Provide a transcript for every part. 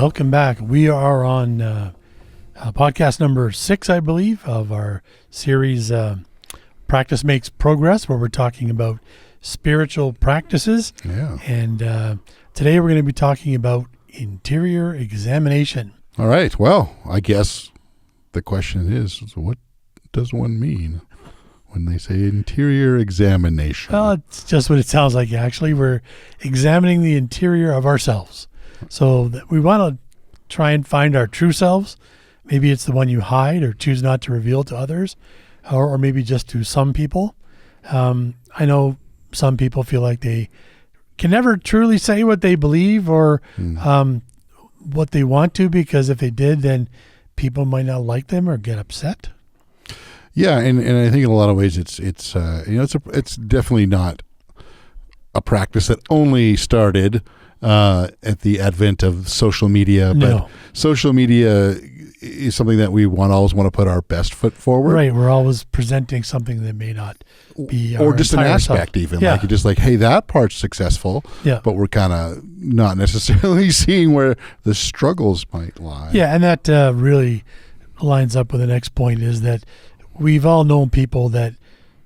Welcome back. We are on podcast number 6, I believe, of our series Practice Makes Progress, where we're talking about spiritual practices. Yeah. And today we're going to be talking about interior examination. All right. Well, I guess the question is, what does one mean when they say interior examination? Well, it's just what it sounds like, actually. We're examining the interior of ourselves. So we want to try and find our true selves. Maybe it's the one you hide or choose not to reveal to others, or maybe just to some people. I know some people feel like they can never truly say what they believe or what they want to, because if they did, then people might not like them or get upset. Yeah, and I think in a lot of ways it's definitely not a practice that only started at the advent of social media, but social media is something that we always want to put our best foot forward. Right, we're always presenting something that may not be or just an aspect self. even. Yeah. Like you're just like, hey, that part's successful, but we're kind of not necessarily seeing where the struggles might lie. Yeah, and that really lines up with the next point, is that we've all known people that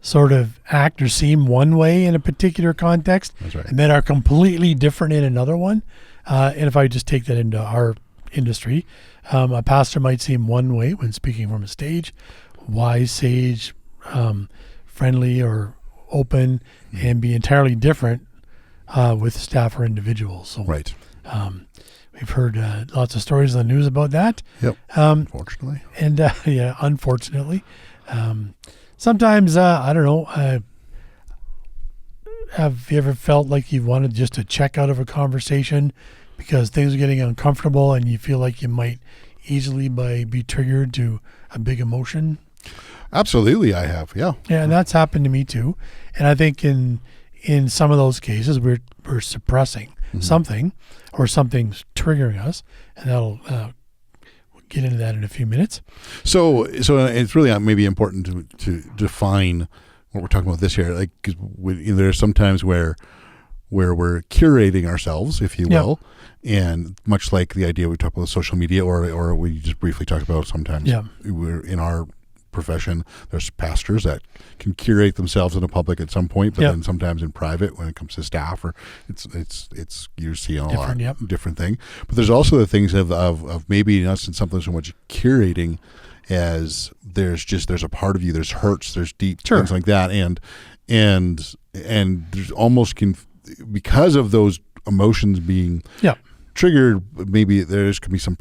sort of act or seem one way in a particular context, That's right. and then are completely different in another one. And if I just take that into our industry, a pastor might seem one way when speaking from a stage, wise, sage, friendly or open, and be entirely different with staff or individuals. So, Right. We've heard lots of stories on the news about that. Yep. Unfortunately. And unfortunately. Sometimes, I don't know, have you ever felt like you wanted just to check out of a conversation because things are getting uncomfortable and you feel like you might easily be triggered to a big emotion? Absolutely, I have. Yeah. Yeah, and that's happened to me too. And I think in some of those cases, we're suppressing something, or something's triggering us, and that'll we'll get into that in a few minutes. So it's really maybe important to define what we're talking about this here. Like, 'cause there's sometimes where we're curating ourselves, if you will, and much like the idea we talked about with social media, or we just briefly talked about sometimes. We're in our profession, there's pastors that can curate themselves in the public at some point, but then sometimes in private when it comes to staff, or it's you see a lot different thing. But there's also the things of maybe not something so much curating as there's a part of you, there's hurts, there's deep things like that, and there's almost because of those emotions being triggered, maybe could be some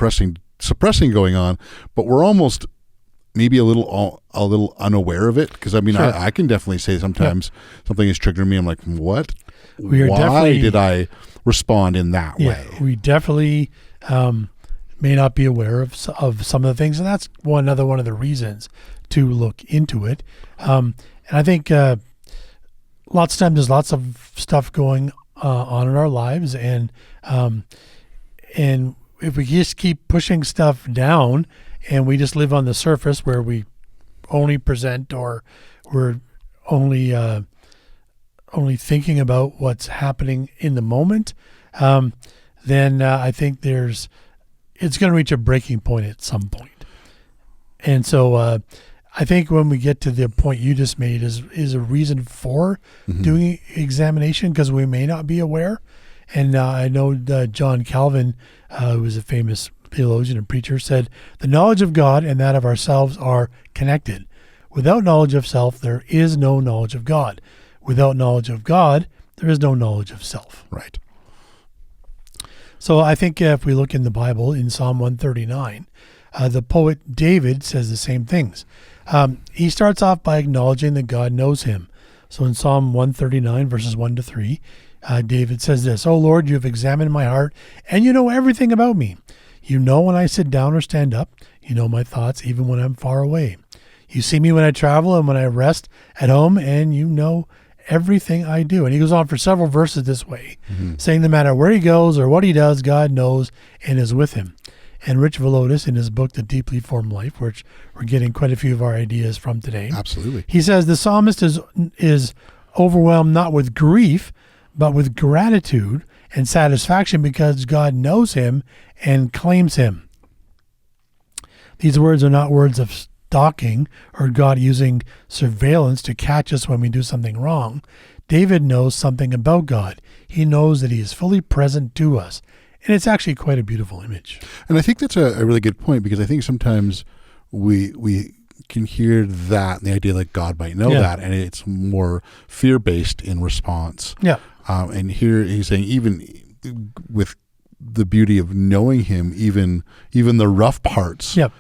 suppressing going on, but we're almost maybe a little unaware of it, because I mean, I can definitely say sometimes something is triggering me. I'm like, what? Why did I respond in that way? We definitely may not be aware of some of the things, and that's another one of the reasons to look into it. And I think lots of times there's lots of stuff going on in our lives, and if we just keep pushing stuff down, and we just live on the surface where we only present, or we're only thinking about what's happening in the moment, then I think it's going to reach a breaking point at some point. And so I think when we get to the point you just made is a reason for doing examination, because we may not be aware. And I know John Calvin, who was a famous theologian and preacher, said, "The knowledge of God and that of ourselves are connected. Without knowledge of self, there is no knowledge of God. Without knowledge of God, there is no knowledge of self." Right. So I think if we look in the Bible, in Psalm 139, the poet David says the same things. He starts off by acknowledging that God knows him. So in Psalm 139, verses 1-3, David says this: "O Lord, you have examined my heart, and you know everything about me. You know when I sit down or stand up. You know my thoughts even when I'm far away. You see me when I travel and when I rest at home, and you know everything I do." And he goes on for several verses this way, saying no matter where he goes or what he does, God knows and is with him. And Rich Villodas, in his book, The Deeply Formed Life, which we're getting quite a few of our ideas from today. Absolutely. He says the psalmist is overwhelmed not with grief, but with gratitude and satisfaction because God knows him and claims him. These words are not words of stalking or God using surveillance to catch us when we do something wrong. David knows something about God. He knows that he is fully present to us. And it's actually quite a beautiful image. And I think that's a really good point, because I think sometimes we can hear that, and the idea that God might know that, and it's more fear-based in response. Yeah. And here he's saying, even with the beauty of knowing him, even the rough parts, Yep.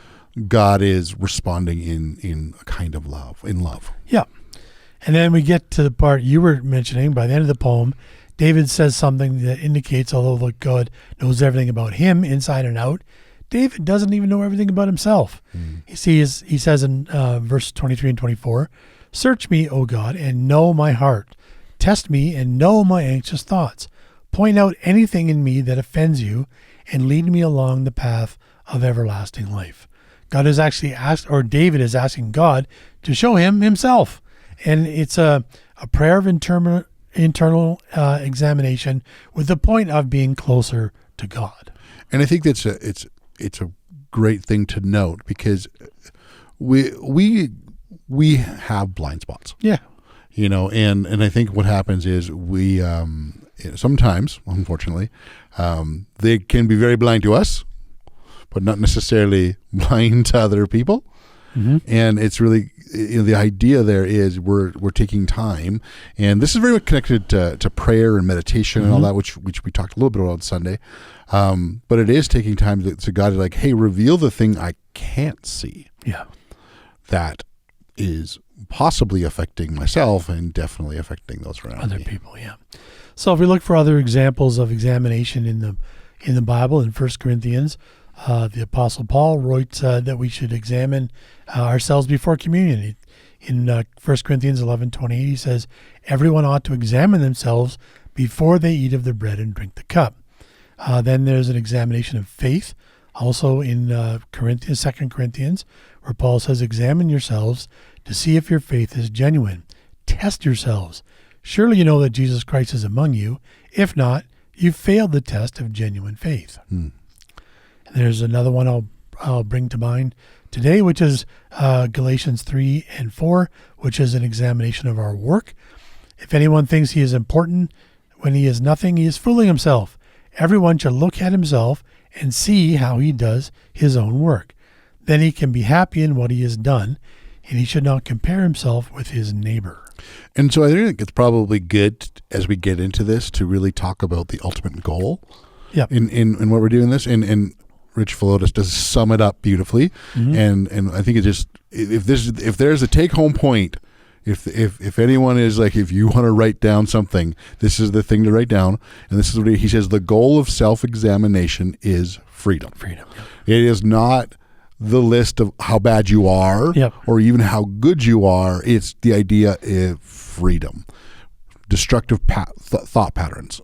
God is responding in a kind of love, in love. Yeah. And then we get to the part you were mentioning. By the end of the poem, David says something that indicates, although God knows everything about him inside and out, David doesn't even know everything about himself. He says in verse 23 and 24, "Search me, O God, and know my heart. Test me and know my anxious thoughts. Point out anything in me that offends you, and lead me along the path of everlasting life." God is actually David is asking God to show him himself. And it's a prayer of internal examination with the point of being closer to God. And I think that's it's a great thing to note, because we have blind spots. Yeah. And I think what happens is we sometimes, unfortunately, they can be very blind to us, but not necessarily blind to other people. Mm-hmm. And it's really, the idea there is we're taking time, and this is very much connected to prayer and meditation and all that, which we talked a little bit about on Sunday. But it is taking time to God to, like, hey, reveal the thing I can't see. Yeah. That is possibly affecting myself and definitely affecting those around Other me. people, yeah. So if we look for other examples of examination in the Bible, in 1 Corinthians, the Apostle Paul wrote that we should examine ourselves before communion. In 1 Corinthians 11:28, he says, "Everyone ought to examine themselves before they eat of the bread and drink the cup." Then there's an examination of faith, also in 2 Corinthians, where Paul says, "Examine yourselves to see if your faith is genuine. Test yourselves. Surely you know that Jesus Christ is among you. If not, you've failed the test of genuine faith." There's another one I'll bring to mind today, which is Galatians 3 and 4, which is an examination of our work. "If anyone thinks he is important when he is nothing, he is fooling himself. Everyone should look at himself and see how he does his own work. Then he can be happy in what he has done, and he should not compare himself with his neighbor." And so I think it's probably good, as we get into this, to really talk about the ultimate goal. Yeah. In what we're doing this, and Rich Philotas does sum it up beautifully. And I think it just, if there's a take home point, if anyone is like, if you want to write down something, this is the thing to write down. And this is what he says: the goal of self-examination is freedom. Freedom. It is not the list of how bad you are, or even how good you are. It's the idea of freedom, destructive thought patterns,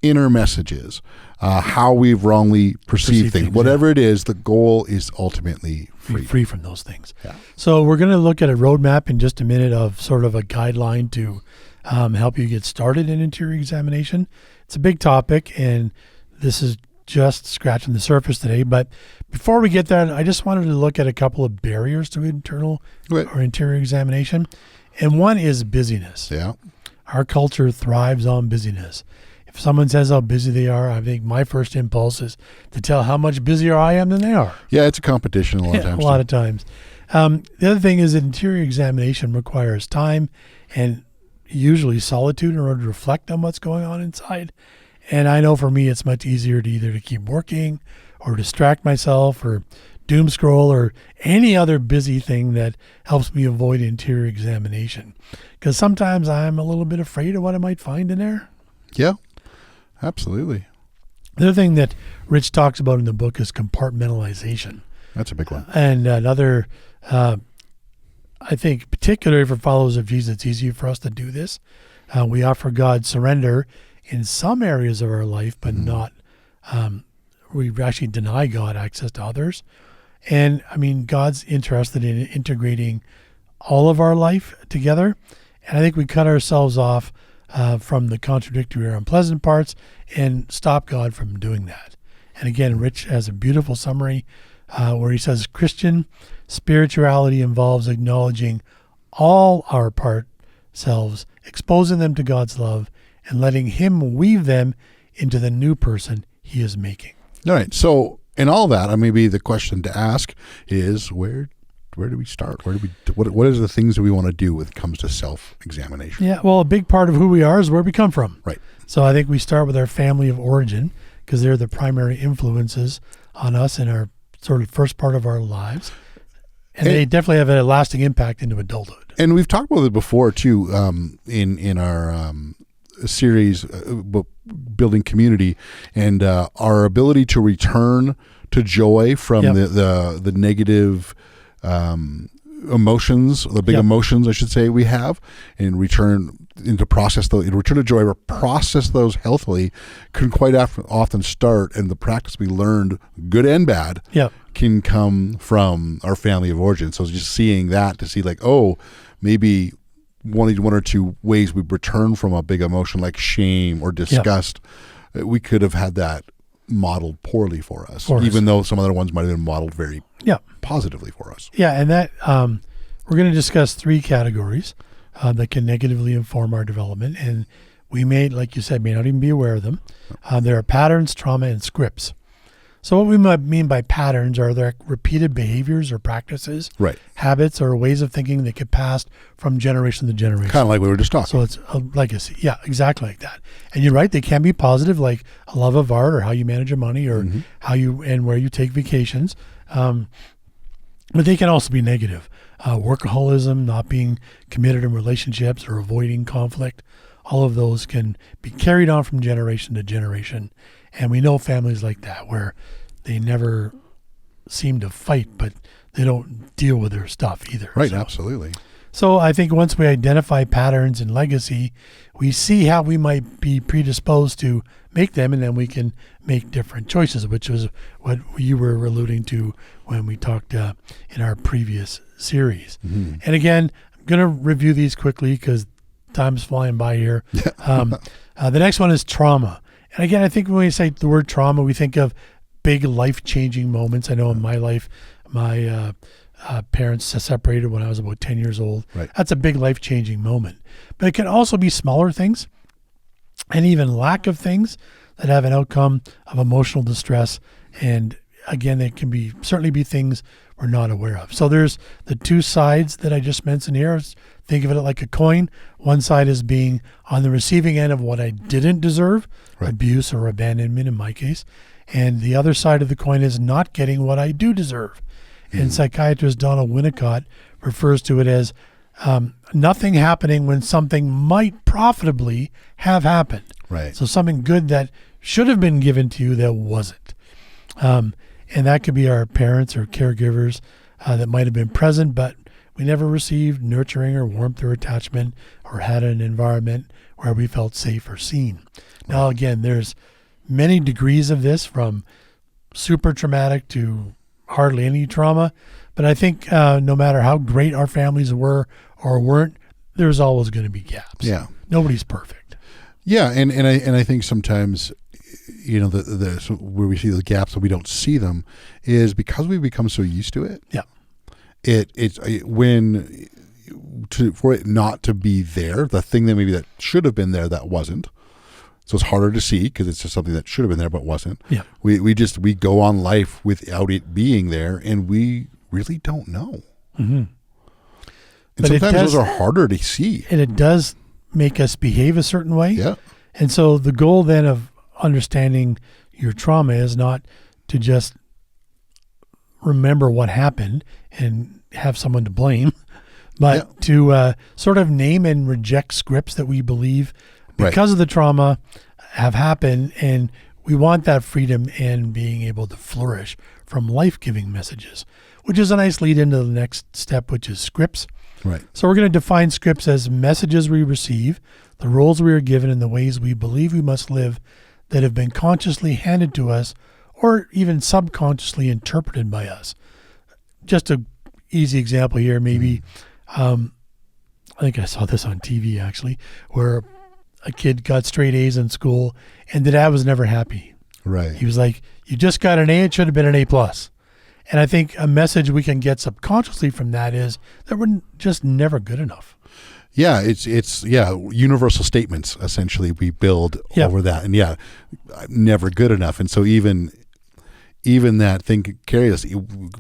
inner messages, how we've wrongly perceived things. Whatever it is, the goal is ultimately Be free from those things. Yeah. So we're going to look at a roadmap in just a minute of sort of a guideline to help you get started in interior examination. It's a big topic, and this is just scratching the surface today. But before we get there, I just wanted to look at a couple of barriers to internal or interior examination. And one is busyness. Yeah. Our culture thrives on busyness. If someone says how busy they are, I think my first impulse is to tell how much busier I am than they are. Yeah, it's a competition a lot of times. A lot of times. The other thing is that interior examination requires time and usually solitude in order to reflect on what's going on inside. And I know for me, it's much easier to either to keep working or distract myself or doom scroll or any other busy thing that helps me avoid interior examination. Because sometimes I'm a little bit afraid of what I might find in there. Yeah, absolutely. The other thing that Rich talks about in the book is compartmentalization. That's a big one. And another, I think, particularly for followers of Jesus, it's easier for us to do this. We offer God surrender in some areas of our life, but not, we actually deny God access to others. And I mean, God's interested in integrating all of our life together. And I think we cut ourselves off from the contradictory or unpleasant parts and stop God from doing that. And again, Rich has a beautiful summary where he says Christian spirituality involves acknowledging all our part selves, exposing them to God's love, and letting Him weave them into the new person He is making. All right. So in all that, maybe the question to ask is where do we start? What is the things that we want to do when it comes to self-examination? Yeah, well, a big part of who we are is where we come from. Right. So I think we start with our family of origin because they're the primary influences on us in our sort of first part of our lives. And they definitely have a lasting impact into adulthood. And we've talked about it before too, in our series, building community, and our ability to return to joy from the negative emotions, the big emotions, I should say, we have, and return to joy or process those healthily can quite often start, and the practice we learned, good and bad, can come from our family of origin. So just seeing that to see like, oh, maybe one or two ways we return from a big emotion like shame or disgust, we could have had that modeled poorly for us, even though some other ones might have been modeled very positively for us. Yeah, and that we're going to discuss 3 categories that can negatively inform our development, and we may, like you said, may not even be aware of them. There are patterns, trauma, and scripts. So what we might mean by patterns are there repeated behaviors or practices, habits or ways of thinking that get passed from generation to generation. Kind of like we were just talking. So it's a legacy. Yeah, exactly like that. And you're right, they can be positive, like a love of art or how you manage your money or how you and where you take vacations. But they can also be negative. Workaholism, not being committed in relationships or avoiding conflict. All of those can be carried on from generation to generation. And we know families like that where they never seem to fight, but they don't deal with their stuff either. Right, absolutely. So I think once we identify patterns and legacy, we see how we might be predisposed to make them, and then we can make different choices, which was what you were alluding to when we talked in our previous series. And again, I'm going to review these quickly because time's flying by here. The next one is trauma. And again, I think when we say the word trauma, we think of big life-changing moments. I know in my life, my parents separated when I was about 10 years old. Right. That's a big life-changing moment. But it can also be smaller things and even lack of things that have an outcome of emotional distress. And again, it can be certainly be things we're not aware of. So there's the 2 sides that I just mentioned here. Think of it like a coin. One side is being on the receiving end of what I didn't deserve, abuse or abandonment in my case. And the other side of the coin is not getting what I do deserve. And psychiatrist Donald Winnicott refers to it as nothing happening when something might profitably have happened. Right. So something good that should have been given to you that wasn't. And that could be our parents or caregivers that might have been present, but we never received nurturing or warmth or attachment or had an environment where we felt safe or seen. Now, again, there's many degrees of this, from super traumatic to hardly any trauma. But I think no matter how great our families were or weren't, there's always going to be gaps. Yeah. Nobody's perfect. Yeah. And I think sometimes, so where we see the gaps and we don't see them is because we become so used to it. Yeah. For it not to be there, the thing that maybe that should have been there that wasn't. So it's harder to see because it's just something that should have been there but wasn't. Yeah. We go on life without it being there, and we really don't know. Mm-hmm. And but sometimes those are harder to see. And it does make us behave a certain way. Yeah. And so the goal then of understanding your trauma is not to just remember what happened and have someone to blame, but to sort of name and reject scripts that we believe because of the trauma have happened, and we want that freedom and being able to flourish from life-giving messages, which is a nice lead into the next step, which is scripts. Right. So we're going to define scripts as messages we receive, the roles we are given, and the ways we believe we must live that have been consciously handed to us or even subconsciously interpreted by us. Just an easy example here, maybe, I think I saw this on TV actually, where a kid got straight A's in school, and the dad was never happy. Right. He was like, "You just got an A; it should have been an A+." And I think a message we can get subconsciously from that is that we're just never good enough. Yeah, it's universal statements essentially we build over that, and never good enough. And so even that thing carry us,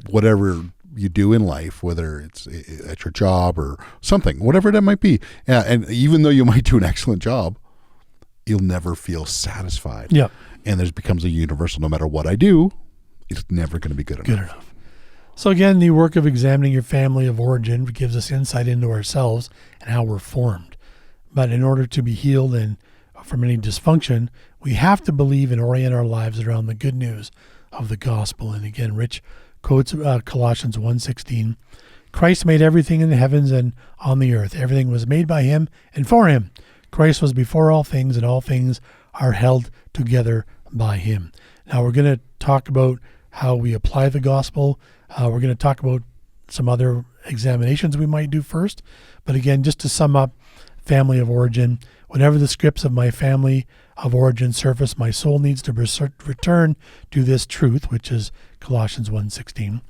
whatever you do in life, whether it's at your job or something, whatever that might be. Yeah, and even though you might do an excellent job, you'll never feel satisfied. Yeah. And there becomes a universal, no matter what I do, it's never going to be good enough. So again, the work of examining your family of origin gives us insight into ourselves and how we're formed. But in order to be healed and from any dysfunction, we have to believe and orient our lives around the good news of the gospel. And again, Rich quotes Colossians 1:16. Christ made everything in the heavens and on the earth. Everything was made by him and for him. Christ was before all things, and all things are held together by him. Now we're going to talk about how we apply the gospel. We're going to talk about some other examinations we might do first. But again, just to sum up, family of origin, whenever the scripts of my family of origin surface, my soul needs to return to this truth, which is Colossians 1:16.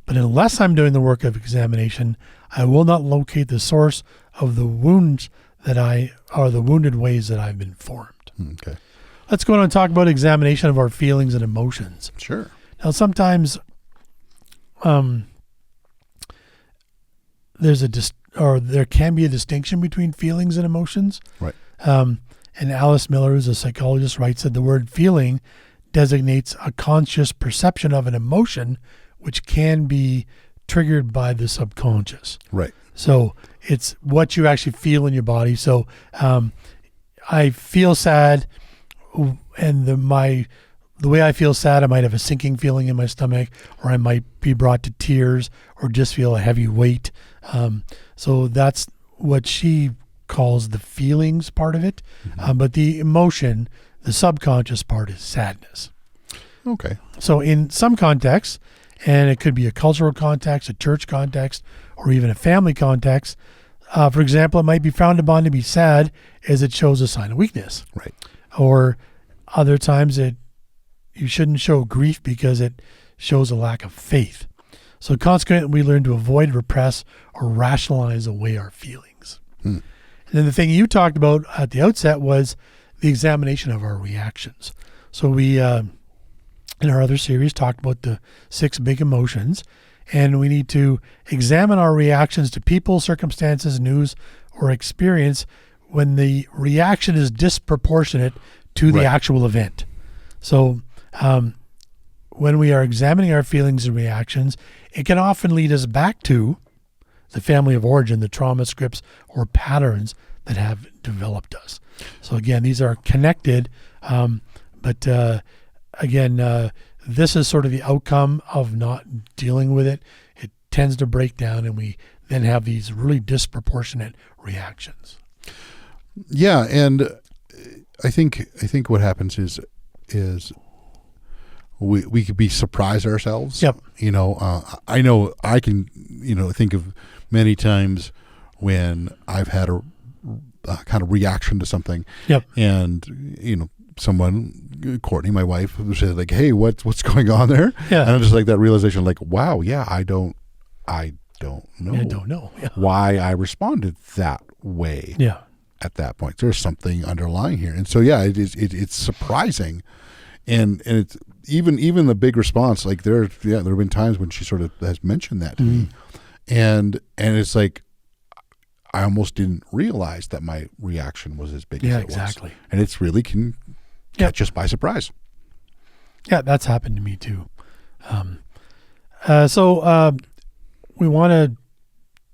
But unless I'm doing the work of examination, I will not locate the source of the wounds the wounded ways that I've been formed. Okay. Let's go on and talk about examination of our feelings and emotions. Sure. Now, sometimes there can be a distinction between feelings and emotions. Right. And Alice Miller, who's a psychologist, writes that the word feeling designates a conscious perception of an emotion which can be triggered by the subconscious. Right. So it's what you actually feel in your body. So I feel sad, and the way I feel sad, I might have a sinking feeling in my stomach, or I might be brought to tears, or just feel a heavy weight. So that's what she calls the feelings part of it. Mm-hmm. But the emotion, the subconscious part, is sadness. Okay. So in some contexts, and it could be a cultural context, a church context, or even a family context, for example, it might be frowned upon to be sad as it shows a sign of weakness. Right. Or other times you shouldn't show grief because it shows a lack of faith. So consequently, we learn to avoid, repress, or rationalize away our feelings. And then the thing you talked about at the outset was the examination of our reactions. So we, in our other series, talked about the 6 big emotions, and we need to examine our reactions to people, circumstances, news, or experience when the reaction is disproportionate to the actual event. So when we are examining our feelings and reactions, it can often lead us back to the family of origin, the trauma scripts or patterns that have developed us. So again, these are connected, but again, this is sort of the outcome of not dealing with it. It tends to break down, and we then have these really disproportionate reactions. Yeah, and I think what happens is we could be surprised ourselves. Yep. I know I can think of many times when I've had a kind of reaction to something. Yep. And someone, Courtney, my wife, said like, "Hey, what's going on there?" Yeah. And I'm just like that realization, like, wow, yeah, I don't know. I don't know. Yeah. Why I responded that way. Yeah. At that point, there's something underlying here, and so it's surprising, and it's even the big response. Like there have been times when she sort of has mentioned that to me, and it's like I almost didn't realize that my reaction was as big as it exactly. was, and it's really can catch us by surprise. Yeah, that's happened to me too. So we want to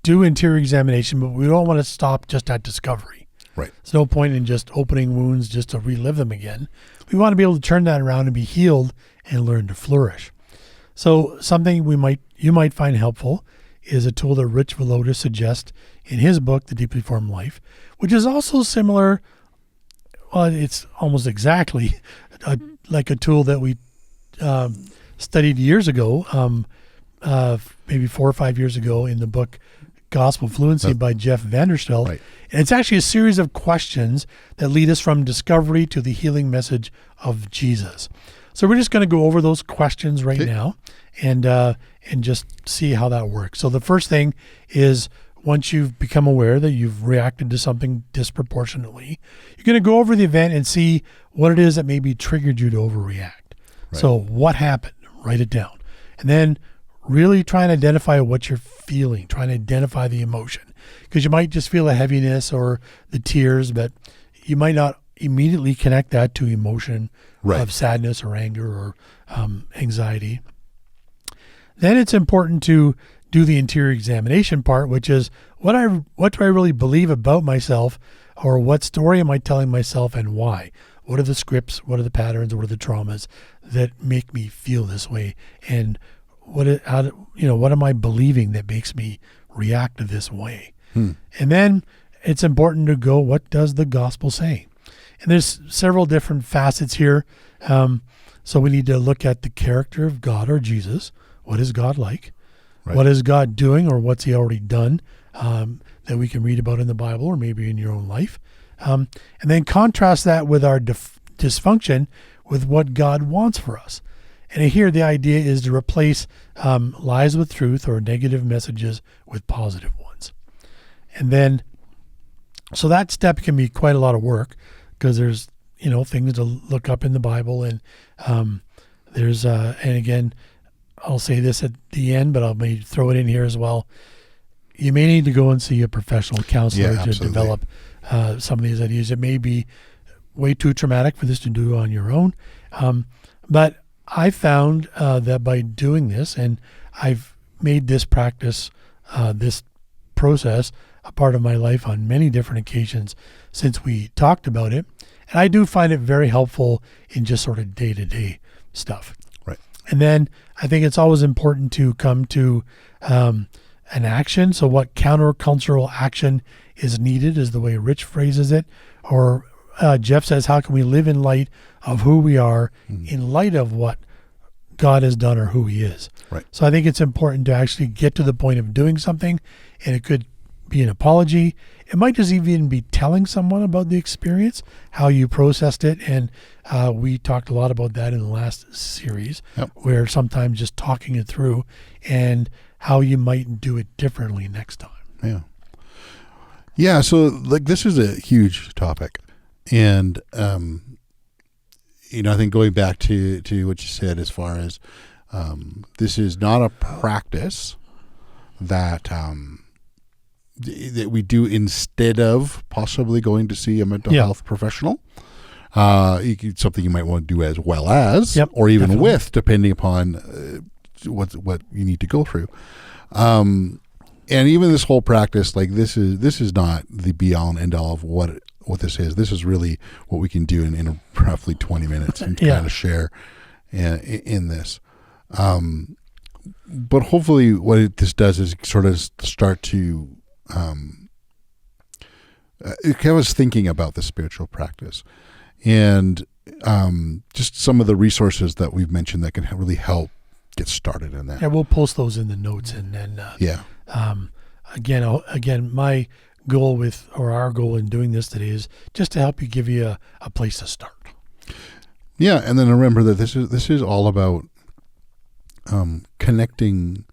do interior examination, but we don't want to stop just at discovery. Right. There's no point in just opening wounds just to relive them again. We want to be able to turn that around and be healed and learn to flourish. So something you might find helpful is a tool that Rich Villodas suggests in his book, The Deeply Formed Life, which is also similar. Well, it's almost exactly like a tool that we studied years ago, maybe 4 or 5 years ago in the book Gospel Fluency by Jeff Vanderstelt. Right. And it's actually a series of questions that lead us from discovery to the healing message of Jesus. So we're just going to go over those questions right now and just see how that works. So the first thing is, once you've become aware that you've reacted to something disproportionately, you're going to go over the event and see what it is that maybe triggered you to overreact. Right. So what happened? Write it down. And then really try and identify what you're feeling, trying to identify the emotion. Because you might just feel a heaviness or the tears, but you might not immediately connect that to emotion of sadness or anger or anxiety. Then it's important to do the interior examination part, which is what do I really believe about myself, or what story am I telling myself and why? What are the scripts? What are the patterns? What are the traumas that make me feel this way? And what am I believing that makes me react to this way? And then it's important to go, what does the gospel say? And there's several different facets here. So we need to look at the character of God or Jesus. What is God like? Right. What is God doing, or what's he already done that we can read about in the Bible or maybe in your own life? And then contrast that with our dysfunction with what God wants for us. And here the idea is to replace lies with truth or negative messages with positive ones. And then, so that step can be quite a lot of work, because there's, things to look up in the Bible. And there's, and again, I'll say this at the end, but I'll maybe throw it in here as well. You may need to go and see a professional counselor to develop some of these ideas. It may be way too traumatic for this to do on your own. But I found that by doing this, and I've made this practice, this process, a part of my life on many different occasions since we talked about it. And I do find it very helpful in just sort of day-to-day stuff. Right. And then I think it's always important to come to an action. So what countercultural action is needed is the way Rich phrases it. Or Jeff says, how can we live in light of who we are in light of what God has done or who he is? Right. So I think it's important to actually get to the point of doing something, and it could be an apology. It might just even be telling someone about the experience, how you processed it. And we talked a lot about that in the last series, where sometimes just talking it through and how you might do it differently next time. Yeah. Yeah. So this is a huge topic. And, I think going back to what you said, as far as this is not a practice that that we do instead of possibly going to see a mental health professional. Something you might want to do as well as, or even with, depending upon what you need to go through. And even this whole practice, this is not the be all and end all of what this is. This is really what we can do in roughly 20 minutes and kind of share in this. But hopefully what this does is sort of start to I was thinking about the spiritual practice and just some of the resources that we've mentioned that can really help get started in that. Yeah, we'll post those in the notes, and then again, my goal our goal in doing this today is just to help you, give you a place to start. Yeah, and then remember that this is all about connecting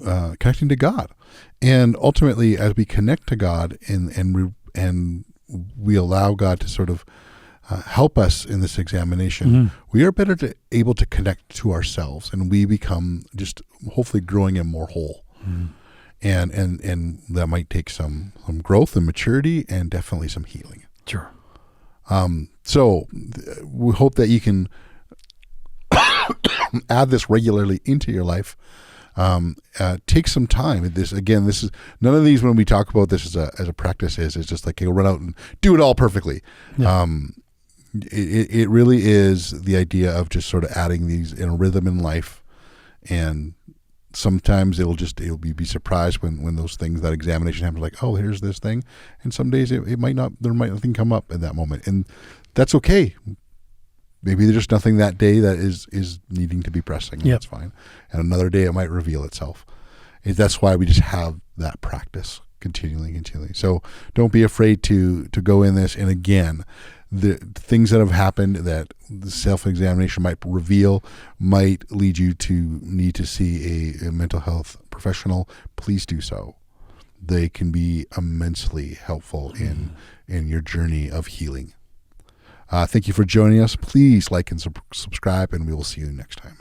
to God, and ultimately, as we connect to God and we allow God to sort of help us in this examination, we are better able to connect to ourselves, and we become just hopefully growing and more whole. And that might take some growth and maturity, and definitely some healing. Sure. So we hope that you can add this regularly into your life. Take some time. This is none of these, when we talk about this as a practice, is just like you'll run out and do it all perfectly. Yeah. It really is the idea of just sort of adding these in a rhythm in life, and sometimes you'll be surprised when those things, that examination happens, like, oh, here's this thing, and some days it might not, there might nothing come up in that moment, and that's okay. Maybe there's just nothing that day that is needing to be pressing. And that's fine. And another day it might reveal itself. That's why we just have that practice continually. So don't be afraid to go in this. And again, the things that have happened that the self-examination might reveal might lead you to need to see a mental health professional. Please do so. They can be immensely helpful in your journey of healing. Thank you for joining us. Please like and subscribe, and we will see you next time.